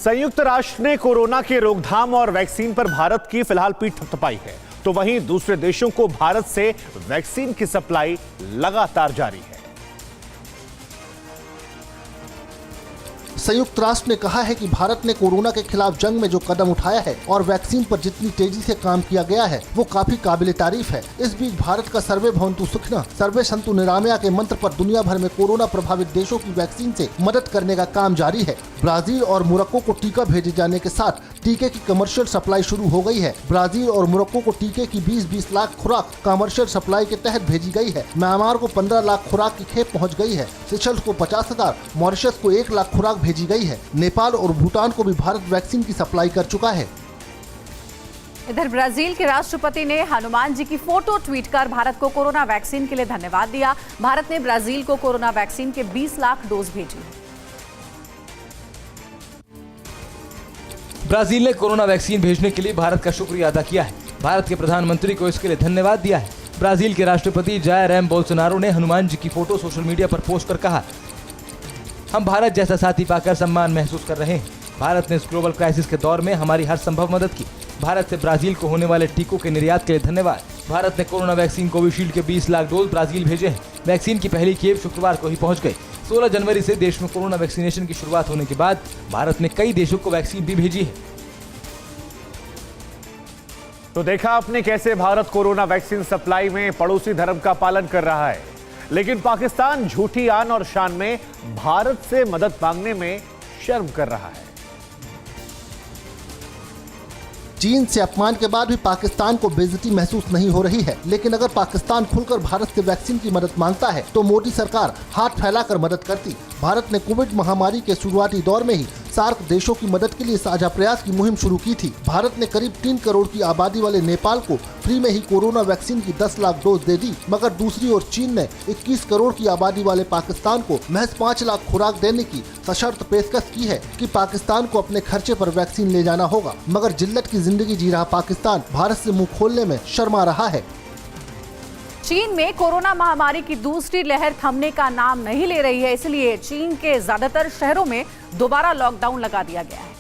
संयुक्त राष्ट्र ने कोरोना के रोकथाम और वैक्सीन पर भारत की फिलहाल पीठ थपथपाई है, तो वहीं दूसरे देशों को भारत से वैक्सीन की सप्लाई लगातार जारी है। संयुक्त राष्ट्र ने कहा है कि भारत ने कोरोना के खिलाफ जंग में जो कदम उठाया है और वैक्सीन पर जितनी तेजी से काम किया गया है वो काफी काबिले तारीफ है। इस बीच भारत का सर्वे भवन्तु सुखिनः सर्वे सन्तु निरामया के मंत्र पर दुनिया भर में कोरोना प्रभावित देशों की वैक्सीन से मदद करने का काम जारी है। ब्राजील और मोरक्को को टीका भेजे जाने के साथ टीके की कमर्शियल सप्लाई शुरू हो गई है। ब्राजील और मोरक्को को टीके की 20-20 लाख खुराक कमर्शियल सप्लाई के तहत भेजी गई है। म्यांमार को 15 लाख खुराक की खेप पहुंच गई है। सेशल्स को 50,000, मॉरिशस को 1 लाख खुराक भेजी गई है। नेपाल और भूटान को भी भारत वैक्सीन की सप्लाई कर चुका है। इधर ब्राजील के राष्ट्रपति ने हनुमान जी की फोटो ट्वीट कर भारत को कोरोना वैक्सीन के लिए धन्यवाद दिया। भारत ने ब्राजील को कोरोना वैक्सीन के 20 लाख डोज भेजी। ब्राजील ने कोरोना वैक्सीन भेजने के लिए भारत का शुक्रिया अदा किया है। भारत के प्रधानमंत्री को इसके लिए धन्यवाद दिया है। ब्राजील के राष्ट्रपति जायर बोल्सोनारो ने हनुमान जी की फोटो सोशल मीडिया पर पोस्ट कर कहा, हम भारत जैसा साथी पाकर सम्मान महसूस कर रहे हैं। भारत ने इस ग्लोबल क्राइसिस के दौर में हमारी हर संभव मदद की। भारत से ब्राजील को होने वाले टीकों के निर्यात के लिए धन्यवाद। भारत ने कोरोना वैक्सीन कोविशील्ड के 20 लाख डोज ब्राजील भेजे हैं। वैक्सीन की पहली खेप शुक्रवार को ही पहुंच गई। 16 जनवरी से देश में कोरोना वैक्सीनेशन की शुरुआत होने के बाद भारत ने कई देशों को वैक्सीन भी भेजी है। तो देखा आपने कैसे भारत कोरोना वैक्सीन सप्लाई में पड़ोसी धर्म का पालन कर रहा है, लेकिन पाकिस्तान झूठी आन और शान में भारत से मदद मांगने में शर्म कर रहा है। चीन से अपमान के बाद भी पाकिस्तान को बेइज्जती महसूस नहीं हो रही है, लेकिन अगर पाकिस्तान खुलकर भारत से वैक्सीन की मदद मांगता है तो मोदी सरकार हाथ फैलाकर मदद करती। भारत ने कोविड महामारी के शुरुआती दौर में ही सार्क देशों की मदद के लिए साझा प्रयास की मुहिम शुरू की थी। भारत ने करीब 3 करोड़ की आबादी वाले नेपाल को फ्री में ही कोरोना वैक्सीन की 10 लाख डोज दे दी, मगर दूसरी ओर चीन ने 21 करोड़ की आबादी वाले पाकिस्तान को महज 5 लाख खुराक देने की सशर्त पेशकश की है कि पाकिस्तान को अपने खर्चे पर वैक्सीन ले जाना होगा। मगर जिल्लत की जिंदगी जी रहा पाकिस्तान भारत से मुंह खोलने में शर्मा रहा है। चीन में कोरोना महामारी की दूसरी लहर थमने का नाम नहीं ले रही है, इसलिए चीन के ज्यादातर शहरों में दोबारा लॉकडाउन लगा दिया गया है।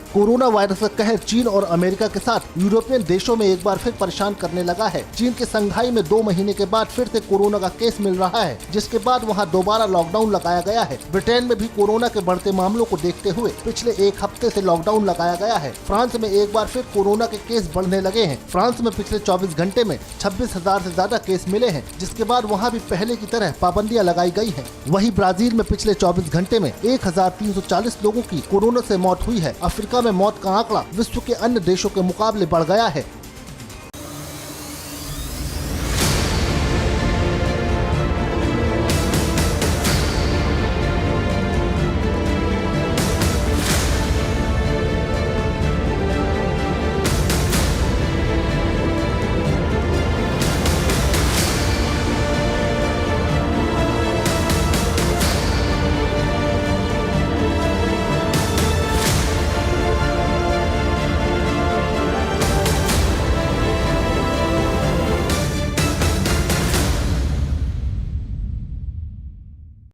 कोरोना वायरस का कहर चीन और अमेरिका के साथ यूरोपियन देशों में एक बार फिर परेशान करने लगा है। चीन के संघाई में 2 महीने के बाद फिर से कोरोना का केस मिल रहा है, जिसके बाद वहां दोबारा लॉकडाउन लगाया गया है। ब्रिटेन में भी कोरोना के बढ़ते मामलों को देखते हुए पिछले 1 हफ्ते से लॉकडाउन लगाया गया है। फ्रांस में एक बार फिर कोरोना के केस बढ़ने लगे हैं। फ्रांस में पिछले 24 घंटे में 26,000 से ज्यादा केस मिले हैं, जिसके बाद वहाँ भी पहले की तरह पाबंदियाँ लगाई गयी है। वही ब्राजील में पिछले 24 घंटे में 1340 लोगों की कोरोना से मौत हुई है। अफ्रीका में मौत का आंकड़ा विश्व के अन्य देशों के मुकाबले बढ़ गया है।